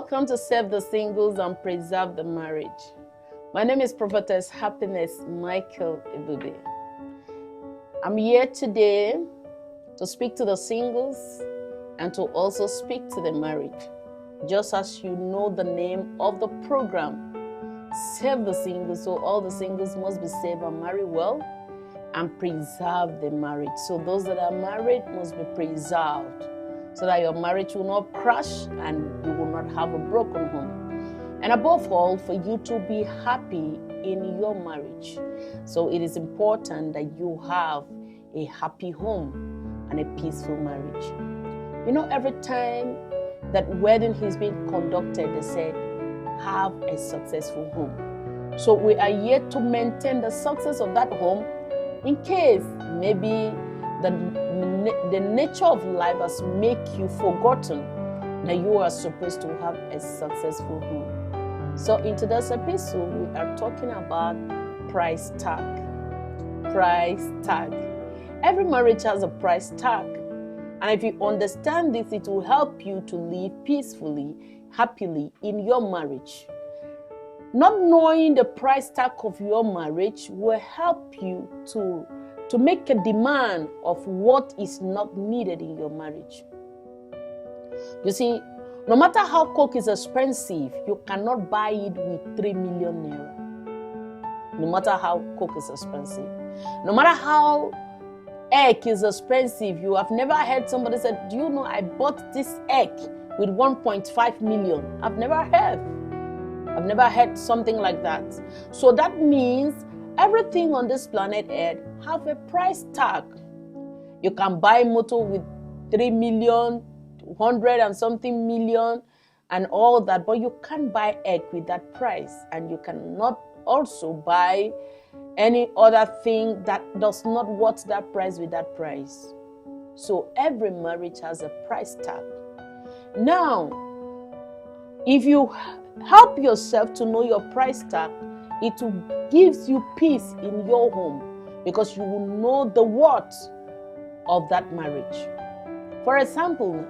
Welcome to Save the Singles and Preserve the Marriage. My name is Prophetess Happiness Michael Ebube. I'm here today to speak to the singles and to also speak to the married. Just as you know the name of the program, Save the Singles, so all the singles must be saved and marry well and preserve the marriage. So those that are married must be preserved, so that your marriage will not crash and you will not have a broken home. And above all, for you to be happy in your marriage. So it is important that you have a happy home and a peaceful marriage. You know, every time that wedding is being conducted, they said, have a successful home. So we are here to maintain the success of that home in case maybe the nature of life has made you forgotten that you are supposed to have a successful home. So in today's episode, we are talking about price tag. Price tag. Every marriage has a price tag. And if you understand this, it will help you to live peacefully, happily in your marriage. Not knowing the price tag of your marriage will help you to make a demand of what is not needed in your marriage. You see, no matter how Coke is expensive, you cannot buy it with 3 million naira. No matter how Coke is expensive. No matter how egg is expensive, you have never heard somebody say, do you know I bought this egg with 1.5 million? I've never heard something like that. So that means everything on this planet Earth have a price tag. You can buy motor with 3 million, 100 and something million and all that, but you can't buy egg with that price. And you cannot also buy any other thing that does not worth that price with that price. So every marriage has a price tag. Now, if you help yourself to know your price tag, it gives you peace in your home because you will know the worth of that marriage. For example,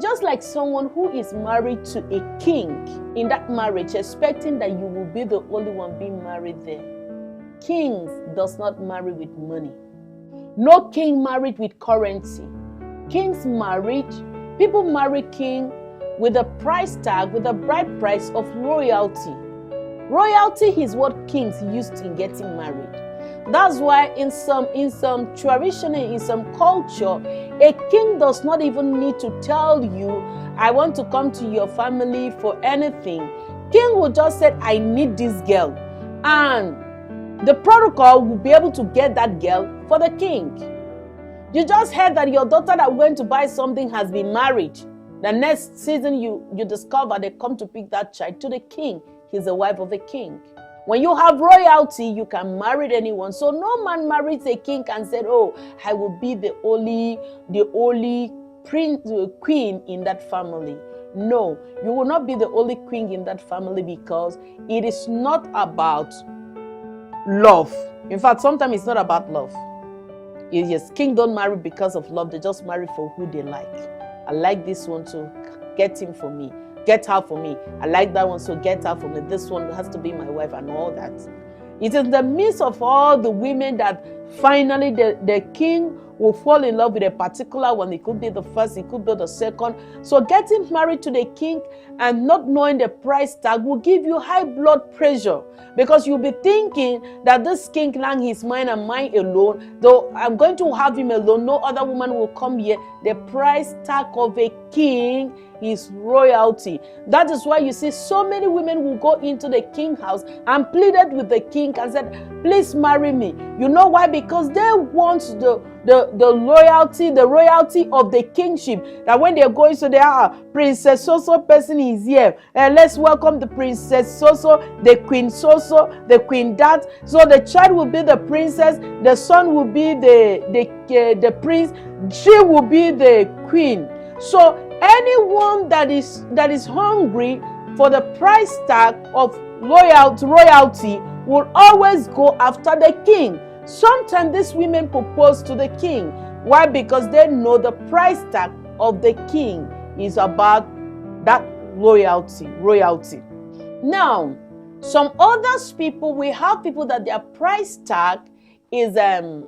just like someone who is married to a king in that marriage, expecting that you will be the only one being married there. Kings does not marry with money. No king married with currency. Kings married, people marry king with a price tag, with a bride price of royalty. Royalty is what kings used in getting married. That's why in some tradition, in some culture, a king does not even need to tell you, I want to come to your family for anything. King will just say, I need this girl. And the protocol will be able to get that girl for the king. You just heard that your daughter that went to buy something has been married. The next season you discover they come to pick that child to the king. He's the wife of a king. When you have royalty, you can marry anyone. So no man marries a king and said, oh, I will be the only queen in that family. No, you will not be the only queen in that family because it is not about love. In fact, sometimes it's not about love. Yes, king don't marry because of love. They just marry for who they like. I like this one, so get him for me. Get her for me. I like that one, so get her for me. This one has to be my wife and all that. It is the midst of all the women that finally the king will fall in love with a particular one. It could be the first, it could be the second. So getting married to the king and not knowing the price tag will give you high blood pressure because you'll be thinking that this king now is mine and mine alone. Though I'm going to have him alone, no other woman will come here. The price tag of a king is royalty. That is why you see so many women will go into the king house and pleaded with the king and said, please marry me. You know why? Because they want the royalty of the kingship. That when they're going, so they are Princess So-so person is here. Let's welcome the Princess So-so, the Queen So-so, the Queen that. So the child will be the princess, the son will be the prince, she will be the queen. So anyone that is hungry for the price tag of royalty will always go after the king. Sometimes these women propose to the king. Why? Because they know the price tag of the king is about that royalty. Now, some others people, we have people that their price tag is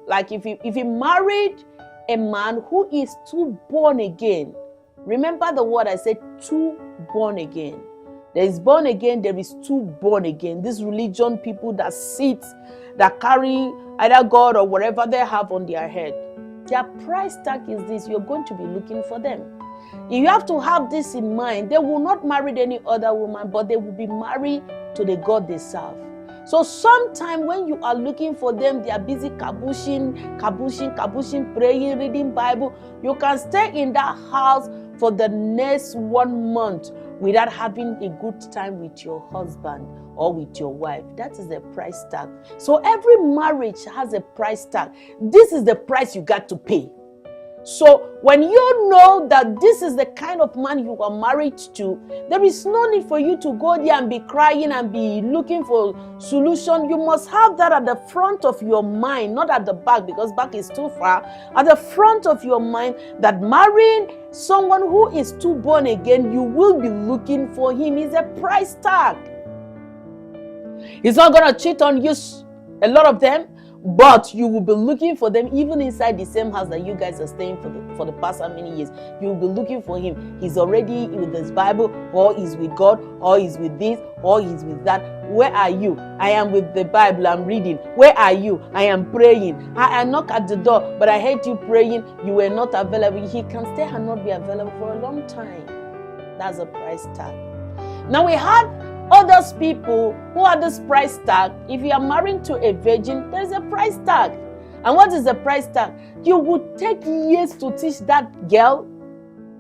like if you married a man who is too born again. Remember the word I said, too born again. There is born again, there is too born again. These religion people that sit, that carry either God or whatever they have on their head. Their price tag is this. You're going to be looking for them. You have to have this in mind. They will not marry any other woman, but they will be married to the God they serve. So sometime when you are looking for them, they are busy kabushing, praying, reading Bible. You can stay in that house for the next 1 month without having a good time with your husband or with your wife. That is the price tag. So every marriage has a price tag. This is the price you got to pay. So when you know that this is the kind of man you are married to, there is no need for you to go there and be crying and be looking for solution. You must have that at the front of your mind, not at the back, because back is too far. At the front of your mind, that marrying someone who is too born again, you will be looking for him. Is a price tag. He's not going to cheat on you, a lot of them. But you will be looking for them even inside the same house that you guys are staying for the past how many years. You will be looking for him. He's already with his Bible, or he's with God, or he's with this, or he's with that. Where are you? I am with the Bible, I'm reading. Where are you? I am praying. I knock at the door, but I heard you praying. You were not available. He can stay and not be available for a long time. That's a price tag. Now we have others people who have this price tag. If you are married to a virgin, there is a price tag. And what is the price tag? You would take years to teach that girl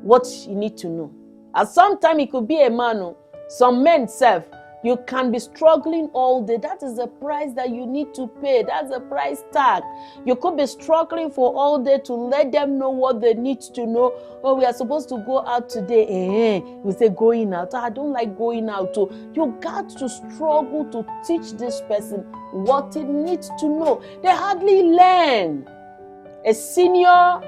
what she needs to know. At some time it could be a man. Some men self, you can be struggling all day. That is the price that you need to pay. That's the price tag. You could be struggling for all day to let them know what they need to know. Oh, we are supposed to go out today. We say going out. I don't like going out. So you got to struggle to teach this person what he needs to know. They hardly learn. A senior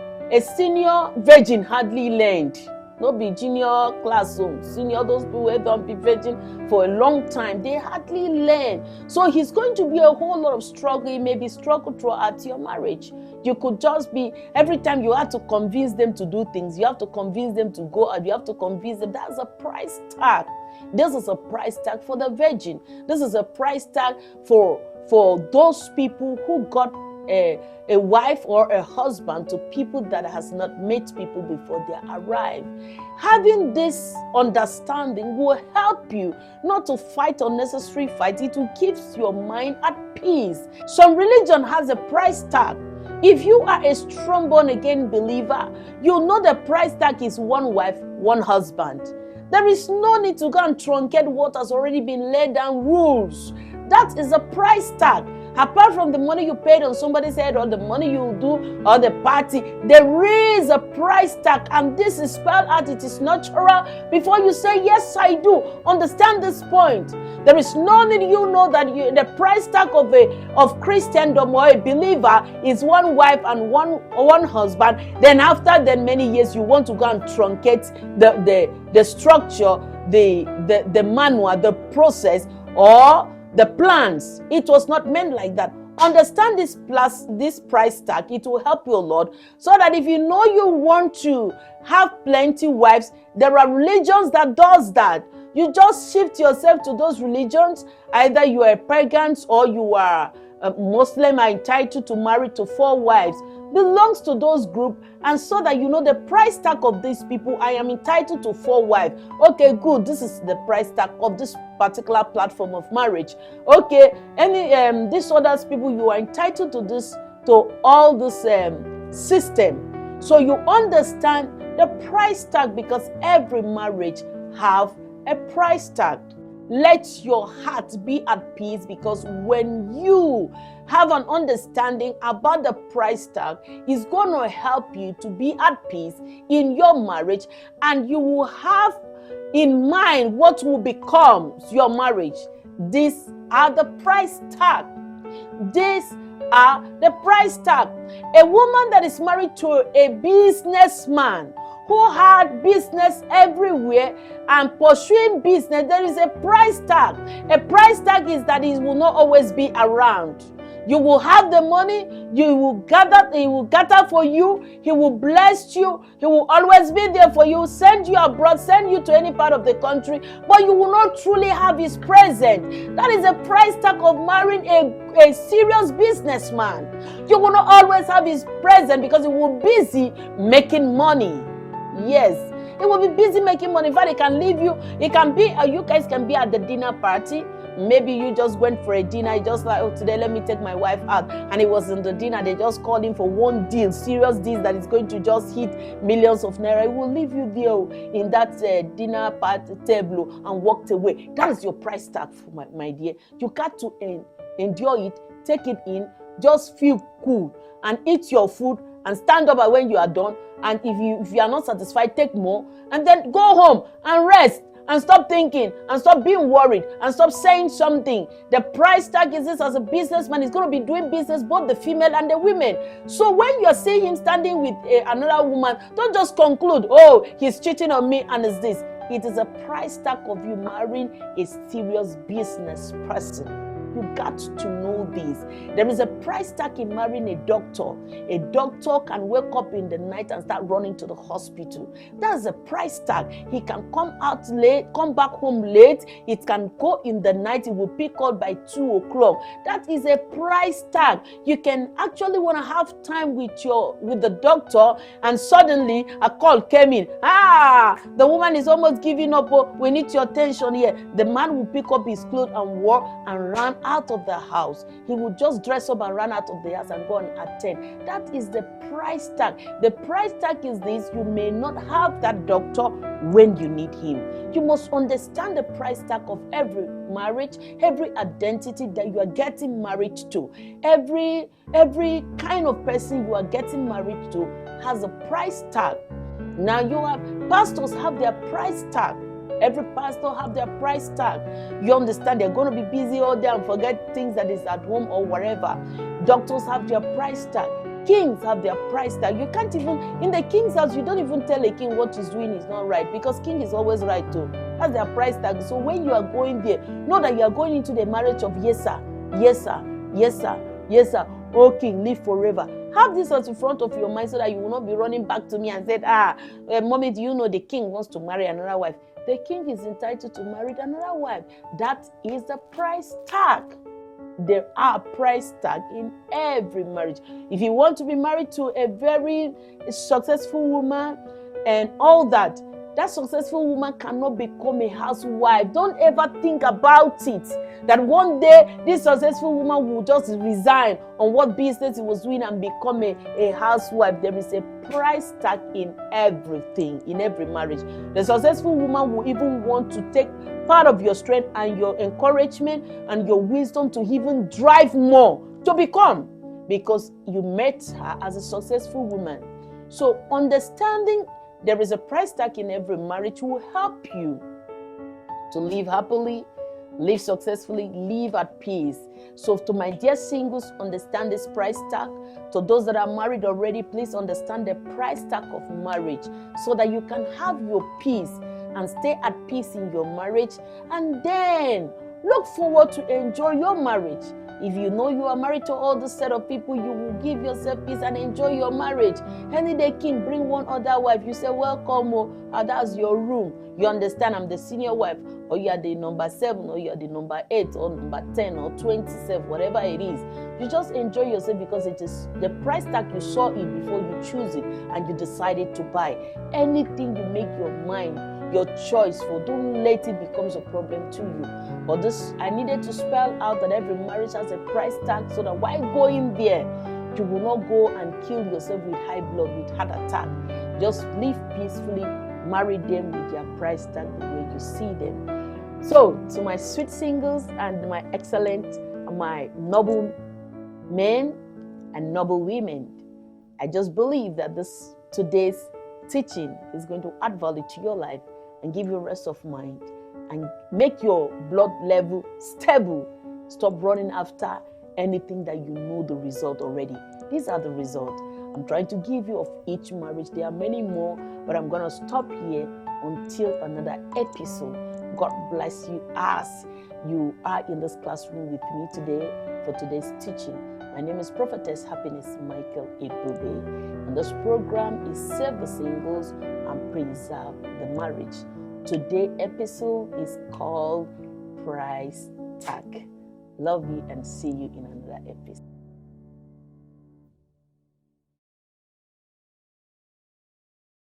virgin hardly learned. Not be junior classroom, senior, those people who don't be virgin for a long time, they hardly learn. So he's going to be a whole lot of struggle. It may be struggle throughout your marriage. You could just be, every time you have to convince them to do things, you have to convince them to go out, you have to convince them. That's a price tag. This is a price tag for the virgin. This is a price tag for those people who got a wife or a husband to people that has not met people before they arrive. Having this understanding will help you not to fight unnecessary fight. It will keep your mind at peace. Some religion has a price tag. If you are a strong born again believer, you know the price tag is one wife, one husband. There is no need to go and truncate what has already been laid down rules. That is a price tag. Apart from the money you paid on somebody's head or the money you do or the party, there is a price tag, and this is spelled out. It is natural. Before you say, yes, I do, understand this point. There is no need you know that the price tag of Christendom or a believer is one wife and one husband. Then after many years, you want to go and truncate the structure, the manual, the process, or the plans. It was not meant like that. Understand this price tag. It will help you a lot, so that if you know you want to have plenty wives, there are religions that does that. You just shift yourself to those religions. Either you are a pagan or you are a Muslim, are entitled to marry to 4 wives. Belongs to those group, and so that you know the price tag of these people. I am entitled to 4 wives. Okay, good. This is the price tag of this particular platform of marriage. Okay, these others people, you are entitled to this, to all this system. So you understand the price tag, because every marriage have a price tag. Let your heart be at peace, because when you have an understanding about the price tag, it's going to help you to be at peace in your marriage, and you will have in mind what will become your marriage. These are the price tag. These are the price tag. A woman that is married to a businessman who had business everywhere and pursuing business, there is a price tag. A price tag is that it will not always be around. You will have the money, he will gather for you, he will bless you, he will always be there for you, send you abroad, send you to any part of the country, but you will not truly have his presence. That is a price tag of marrying a serious businessman. You will not always have his presence because he will be busy making money. Yes. He will be busy making money. In fact, he can leave you. He can be, you guys can be at the dinner party. Maybe you just went for a dinner. You just like, oh, today let me take my wife out. And it was in the dinner. They just called him for one deal, serious deal that is going to just hit millions of naira. He will leave you there in that dinner party table and walked away. That is your price tag, for my dear. You got to endure it, take it in, just feel cool and eat your food and stand up when you are done. And if you are not satisfied, take more and then go home and rest and stop thinking and stop being worried and stop saying something. The price tag is this: as a businessman, he's going to be doing business, both the female and the women. So when you're seeing him standing with another woman, don't just conclude, oh, he's cheating on me and is this. It is a price tag of you marrying a serious business person. You got to know this. There is a price tag in marrying a doctor. A doctor can wake up in the night and start running to the hospital. That's a price tag. He can come out late, come back home late. It can go in the night. He will pick up by 2 o'clock. That is a price tag. You can actually want to have time with the doctor, and suddenly a call came in. The woman is almost giving up. Oh, we need your attention here. The man will pick up his clothes and walk and run out of the house. He will just dress up and run out of the house and go and attend. That is the price tag. The price tag is this: you may not have that doctor when you need him. You must understand the price tag of every marriage, every identity that you are getting married to. Every kind of person you are getting married to has a price tag. Now pastors have their price tag. Every pastor have their price tag. You understand, they're going to be busy all day and forget things that is at home or wherever. Doctors have their price tag. Kings have their price tag. You can't even, in the king's house, you don't even tell a king what he's doing is not right, because king is always right too. That's their price tag. So when you are going there, know that you are going into the marriage of yes sir, yes sir, yes sir, yes sir. Oh king, live forever. Have this at the front of your mind so that you will not be running back to me and said, mommy, do you know the king wants to marry another wife? The king is entitled to marry another wife. That is the price tag. There are price tag in every marriage. If you want to be married to a very successful woman and all that, that successful woman cannot become a housewife. Don't ever think about it, that one day this successful woman will just resign on what business he was doing and become a housewife. There is a price tag in everything, in every marriage. The successful woman will even want to take part of your strength and your encouragement and your wisdom to even drive more to become, because you met her as a successful woman. So understanding there is a price tag in every marriage will help you to live happily, live successfully, live at peace. So to my dear singles, understand this price tag. To those that are married already, please understand the price tag of marriage so that you can have your peace and stay at peace in your marriage, and then look forward to enjoy your marriage. If you know you are married to all this set of people, you will give yourself peace and enjoy your marriage. Any day king bring one other wife, you say, welcome, that's your room. You understand, I'm the senior wife, or you are the number 7, or you are the number 8, or number 10, or 27, whatever it is. You just enjoy yourself because it is the price tag. You saw it before you choose it and you decided to buy. Anything you make your mind, your choice for, don't let it become a problem to you. But this, I needed to spell out that every marriage has a price tag, so that while going there, you will not go and kill yourself with high blood, with heart attack. Just live peacefully, marry them with their price tag the way you see them. So, to my sweet singles and my excellent, my noble men and noble women, I just believe that today's teaching is going to add value to your life and give you rest of mind and make your blood level stable. Stop running after anything that you know the result already. These are the results. I'm trying to give you of each marriage. There are many more, but I'm going to stop here until another episode. God bless you as you are in this classroom with me today for today's teaching. My name is Prophetess Happiness Michael Ebube, and this program is Save the Singles and Preserve the Marriage. Today's episode is called Price Tag. Love you and see you in another episode.